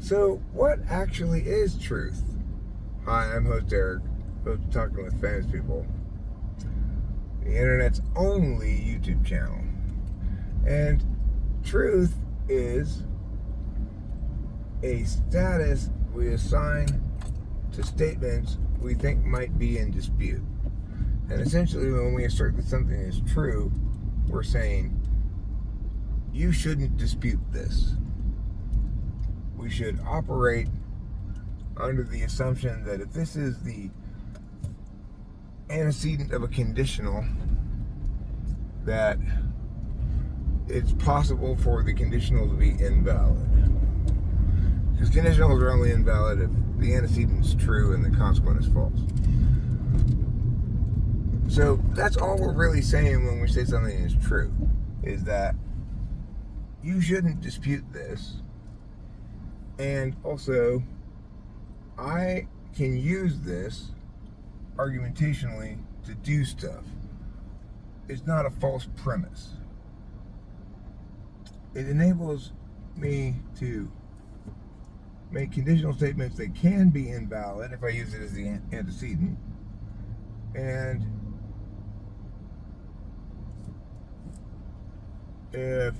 So, what actually is truth? Hi, I'm host Eric, host of Talking with Famous People, the internet's only YouTube channel. And truth is a status we assign to statements we think might be in dispute. And essentially, when we assert that something is true, we're saying, you shouldn't dispute this. We should operate under the assumption that if this is the antecedent of a conditional, that it's possible for the conditional to be invalid. Because conditionals are only invalid if the antecedent is true and the consequent is false. So that's all we're really saying when we say something is true, is that you shouldn't dispute this. And also, I can use this argumentationally to do stuff. It's not a false premise. It enables me to make conditional statements that can be invalid if I use it as the antecedent. And if,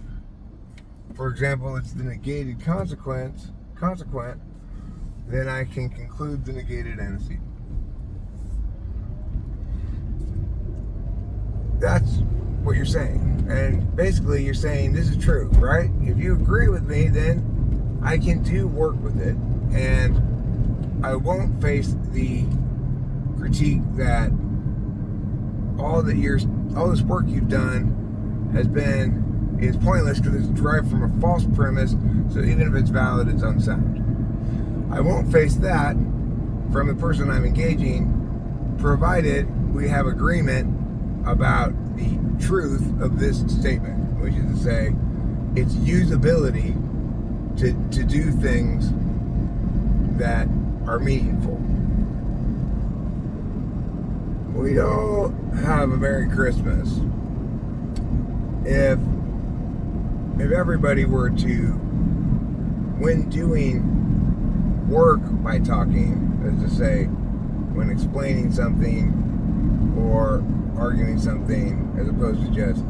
for example, it's the negated consequent, then I can conclude the negated antecedent. That's what you're saying. And basically you're saying this is true, right? If you agree with me, then I can do work with it, and I won't face the critique that all this work you've done is pointless because it's derived from a false premise, so even if it's valid, it's unsound. I won't face that from the person I'm engaging, provided we have agreement about the truth of this statement, which is to say, its usability to do things that are meaningful. We don't have a Merry Christmas if everybody were to, when doing work by talking, as to say, when explaining something or arguing something, as opposed to just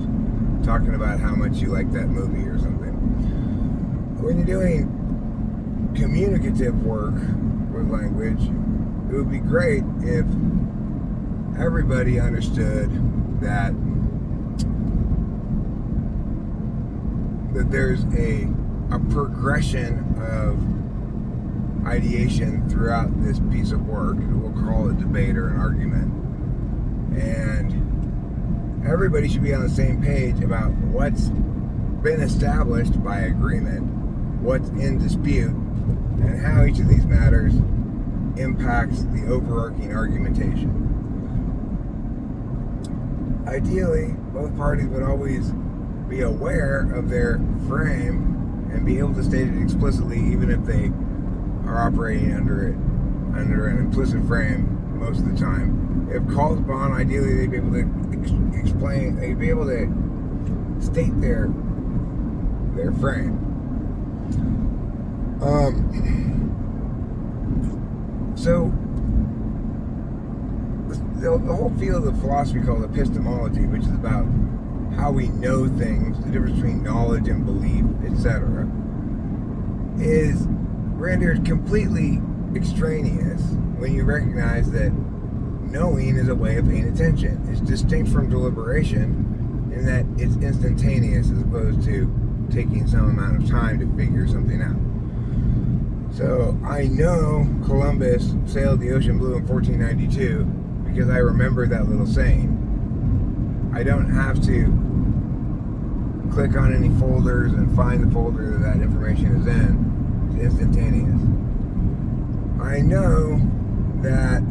talking about how much you like that movie or something. When you're doing communicative work with language, it would be great if everybody understood that there's a progression of ideation throughout this piece of work. We'll call it debate or an argument. And everybody should be on the same page about what's been established by agreement, what's in dispute, and how each of these matters impacts the overarching argumentation. Ideally, both parties would always be aware of their frame and be able to state it explicitly, even if they are operating under an implicit frame most of the time. If called upon, ideally they'd be able to explain, they'd be able to state their frame. So the whole field of philosophy called epistemology, which is about how we know things, the difference between knowledge and belief, etc., is rendered completely extraneous when you recognize that knowing is a way of paying attention. It's distinct from deliberation in that it's instantaneous as opposed to taking some amount of time to figure something out. So I know Columbus sailed the ocean blue in 1492 because I remember that little saying. I don't have to click on any folders and find the folder that information is in. It's instantaneous. I know that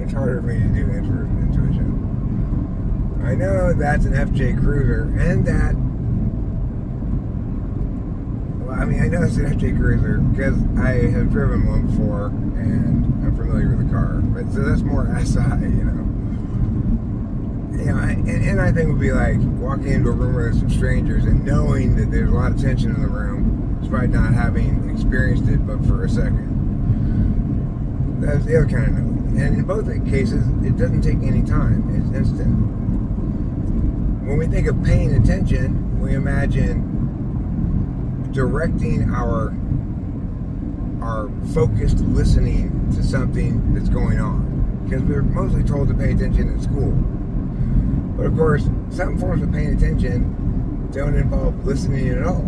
it's harder for me to do intuition. I know that's an FJ Cruiser, and that, I know it's an FJ Cruiser because I have driven one before and I'm familiar with the car. But so that's more SI, and I think it would be like walking into a room with some strangers and knowing that there's a lot of tension in the room, despite not having experienced it, but for a second. That's the other kind of knowing. And in both cases, it doesn't take any time. It's instant. When we think of paying attention, we imagine directing our focused listening to something that's going on, because we're mostly told to pay attention in school. But of course, some forms of paying attention don't involve listening at all,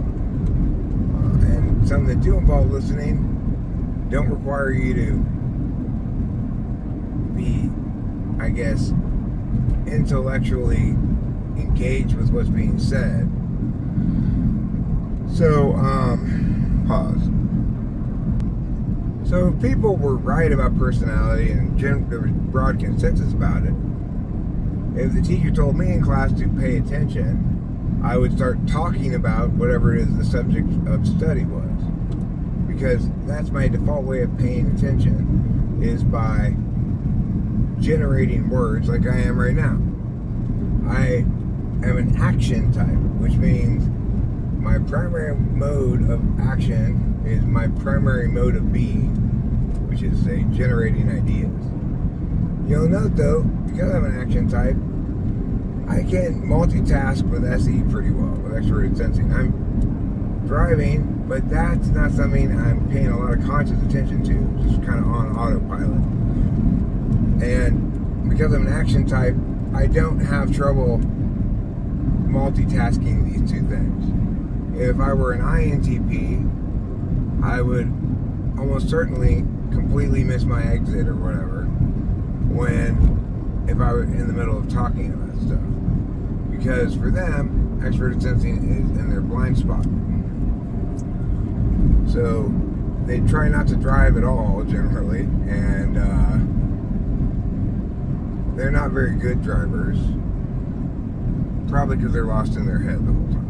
and some that do involve listening don't require you to be, I guess, intellectually engaged with what's being said. So, pause. So if people were right about personality and there was broad consensus about it, if the teacher told me in class to pay attention, I would start talking about whatever it is the subject of study was. Because that's my default way of paying attention, is by generating words like I am right now. I am an action type, which means my primary mode of action is my primary mode of being, which is, say, generating ideas. You'll note, though, because I'm an action type, I can multitask with SE pretty well, with extroverted sensing. I'm driving, but that's not something I'm paying a lot of conscious attention to, just kind of on autopilot. And because I'm an action type, I don't have trouble multitasking these two things. If I were an INTP, I would almost certainly completely miss my exit or whatever if I were in the middle of talking about stuff. Because for them, extroverted sensing is in their blind spot. So they try not to drive at all generally, and they're not very good drivers, probably because they're lost in their head the whole time.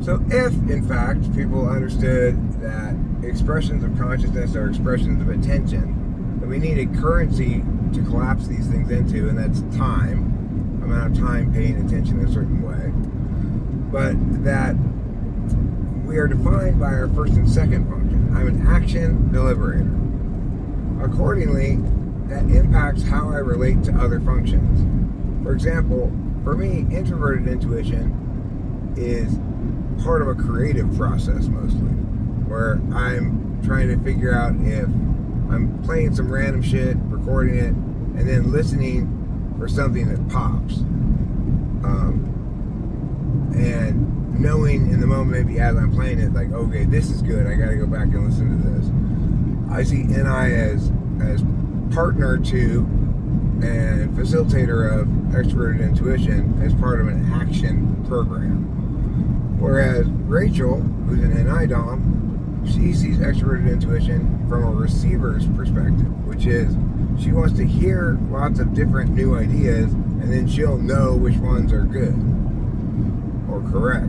So if, in fact, people understood that expressions of consciousness are expressions of attention, that we need a currency to collapse these things into, and that's time, amount of time paying attention in a certain way, but that we are defined by our first and second function. I'm an action deliberator. Accordingly, that impacts how I relate to other functions. For example, for me, introverted intuition is part of a creative process mostly, where I'm trying to figure out if I'm playing some random shit, recording it, and then listening for something that pops. And knowing in the moment, maybe as I'm playing it, like, okay, this is good, I gotta go back and listen to this. I see NI as partner to and facilitator of extroverted intuition as part of an action program. Whereas Rachel, who's an NI Dom, she sees extroverted intuition from a receiver's perspective, which is she wants to hear lots of different new ideas, and then she'll know which ones are good or correct.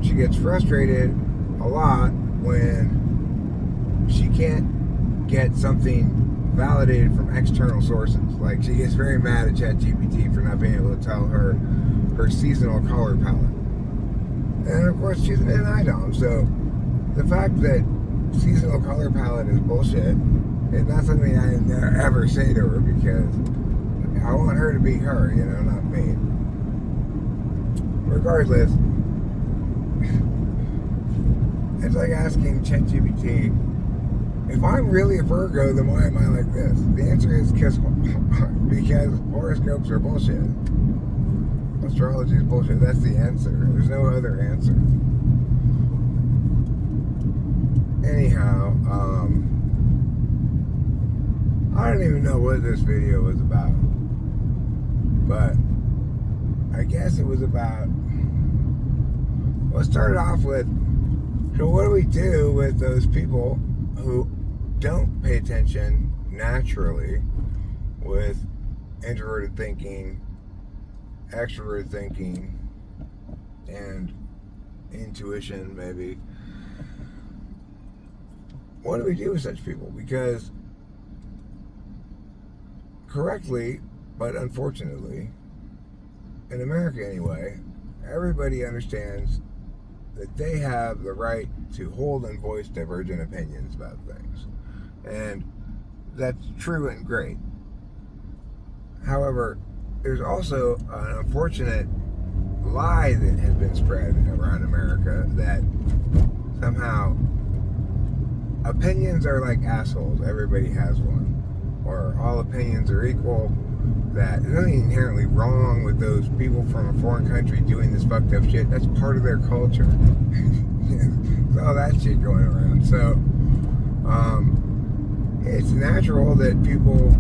She gets frustrated a lot when she can't get something validated from external sources. Like, she gets very mad at ChatGPT for not being able to tell her seasonal color palette. And of course, she's an NI Dom, so the fact that seasonal color palette is bullshit is not something I ever say to her, because I want her to be her, not me. Regardless, it's like asking ChatGPT, if I'm really a Virgo, then why am I like this? The answer is because horoscopes are bullshit. Astrology is bullshit. That's the answer. There's no other answer. Anyhow, I don't even know what this video was about, but I guess it was about, well, it started off with, so what do we do with those people who don't pay attention naturally with introverted thinking, extroverted thinking, and intuition, maybe? What do we do with such people? Because correctly, but unfortunately, in America anyway, everybody understands that they have the right to hold and voice divergent opinions about things. And that's true and great. However, there's also an unfortunate lie that has been spread around America that somehow opinions are like assholes. Everybody has one. Or all opinions are equal. That there's nothing inherently wrong with those people from a foreign country doing this fucked up shit. That's part of their culture. There's all that shit going around. So, it's natural that people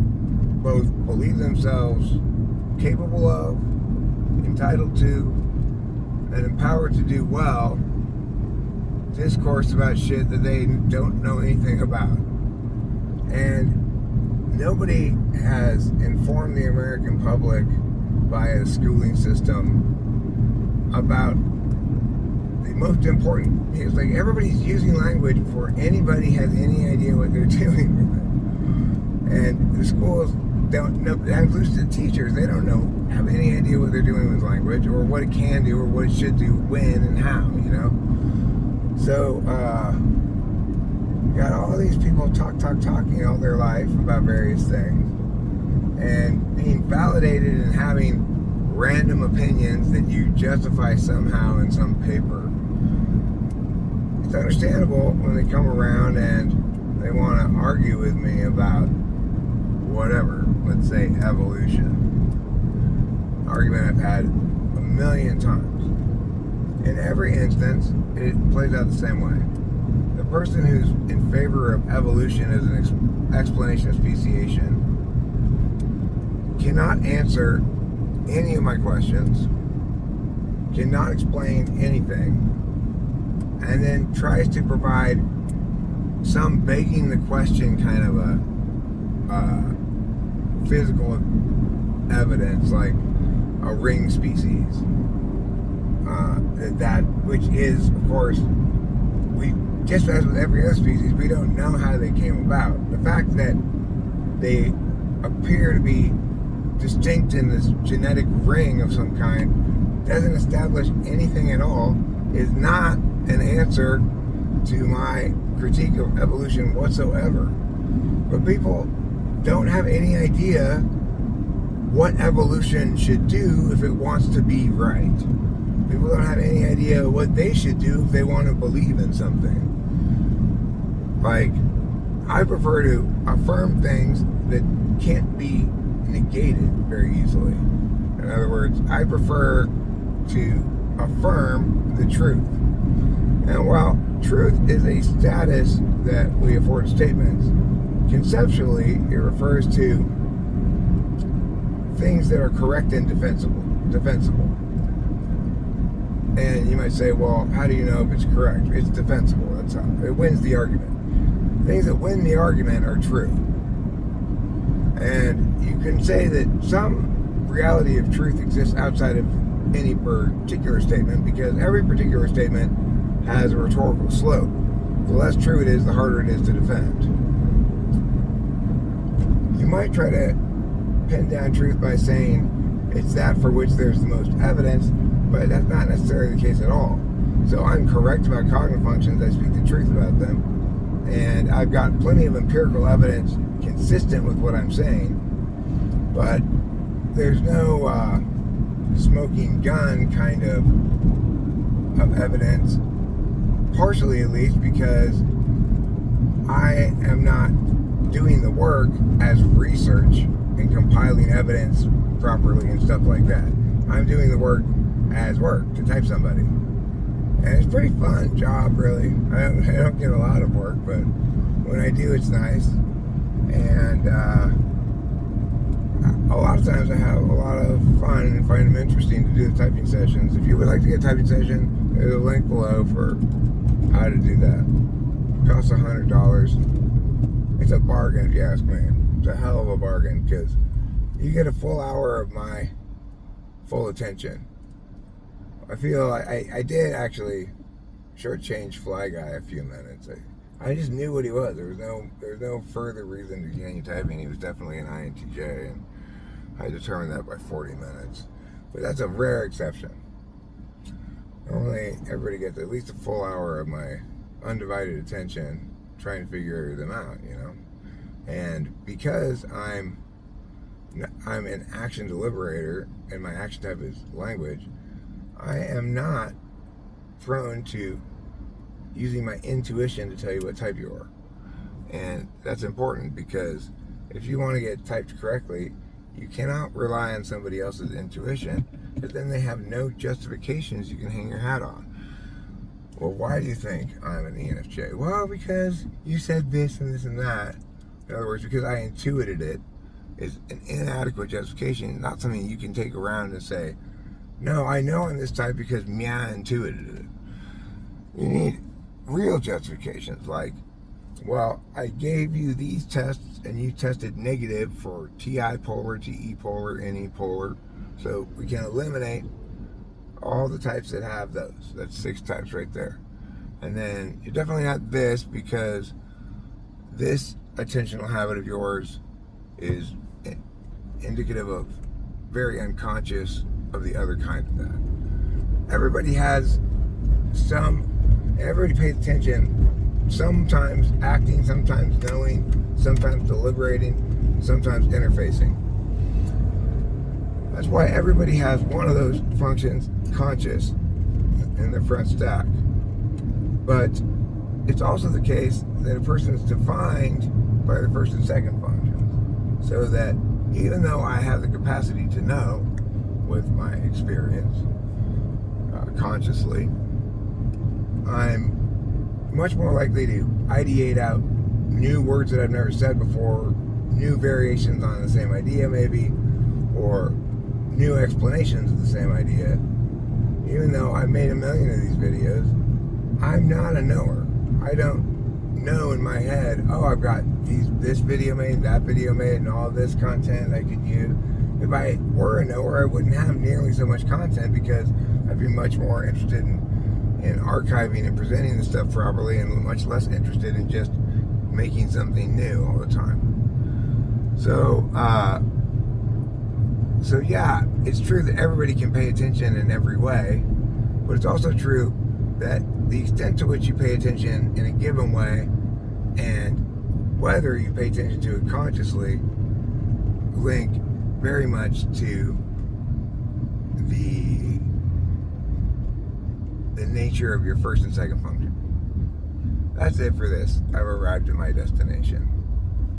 both believe themselves capable of, entitled to, and empowered to do well discourse about shit that they don't know anything about. And nobody has informed the American public via the schooling system about the most important things. Like, everybody's using language before anybody has any idea what they're doing with it. And the schools don't know, that includes the teachers, they don't have any idea what they're doing with language, or what it can do, or what it should do, when and how, So, you got all these people talking all their life about various things, and being validated and having random opinions that you justify somehow in some paper. It's understandable when they come around and they want to argue with me about whatever, let's say evolution. Argument I've had a million times. In every instance, it plays out the same way. The person who's in favor of evolution as an explanation of speciation cannot answer any of my questions, cannot explain anything, and then tries to provide some begging the question kind of a physical evidence, like a ring species. That which is, of course, we just as with every other species, we don't know how they came about. The fact that they appear to be distinct in this genetic ring of some kind doesn't establish anything at all, is not an answer to my critique of evolution whatsoever. But people don't have any idea what evolution should do if it wants to be right. People don't have any idea what they should do if they want to believe in something. Like, I prefer to affirm things that can't be negated very easily. In other words, I prefer to affirm the truth. And while truth is a status that we afford statements, conceptually it refers to things that are correct and defensible. And you might say, well, how do you know if it's correct? It's defensible. That's how it wins the argument. Things that win the argument are true. And you can say that some reality of truth exists outside of any particular statement, because every particular statement has a rhetorical slope. The less true it is, the harder it is to defend. You might try to pin down truth by saying it's that for which there's the most evidence, but that's not necessarily the case at all. So I'm correct about cognitive functions, I speak the truth about them, and I've got plenty of empirical evidence consistent with what I'm saying, but there's no smoking gun kind of evidence, partially at least because I am not doing the work as research and compiling evidence properly and stuff like that. I'm doing the work as work to type somebody, and it's a pretty fun job, really. I don't get a lot of work, but when I do, it's nice. And a lot of times I have a lot of fun and find them interesting to do the typing sessions. If you would like to get a typing session, there's a link below for how to do that. It costs $100. It's a bargain if you ask me. It's a hell of a bargain, because you get a full hour of my full attention. I feel like I did actually shortchange Fly Guy a few minutes. I just knew what he was. There was no further reason to continue typing. He was definitely an INTJ, and I determined that by 40 minutes. But that's a rare exception. Normally, everybody gets at least a full hour of my undivided attention trying to figure them out, you know? And because I'm an action deliberator and my action type is language, I am not prone to using my intuition to tell you what type you are. And that's important because if you want to get typed correctly, you cannot rely on somebody else's intuition, because then they have no justifications you can hang your hat on. Well, why do you think I'm an ENFJ? Well, because you said this and this and that. In other words, because I intuited it is an inadequate justification, not something you can take around and say, no, I know I'm this type because I intuited it. You need real justifications, like, well, I gave you these tests and you tested negative for TI polar, TE polar, NE polar, so we can eliminate all the types that have those. That's 6 types right there. And then you're definitely not this, because this attentional habit of yours is indicative of very unconscious of the other kind of that. Everybody pays attention, sometimes acting, sometimes knowing, sometimes deliberating, sometimes interfacing. That's why everybody has one of those functions conscious in their front stack. But it's also the case that a person is defined by the first and second functions. So that even though I have the capacity to know with my experience consciously, I'm much more likely to ideate out new words that I've never said before, new variations on the same idea maybe, or new explanations of the same idea. Even though I've made a million of these videos, I'm not a knower. I don't know in my head, oh, I've got this video made, that video made, and all this content I could use. If I were a knower, I wouldn't have nearly so much content, because I'd be much more interested in archiving and presenting the stuff properly, and much less interested in just making something new all the time. So yeah, it's true that everybody can pay attention in every way, but it's also true that the extent to which you pay attention in a given way, and whether you pay attention to it consciously, link very much to the nature of your first and second function. That's it for this. I've arrived at my destination.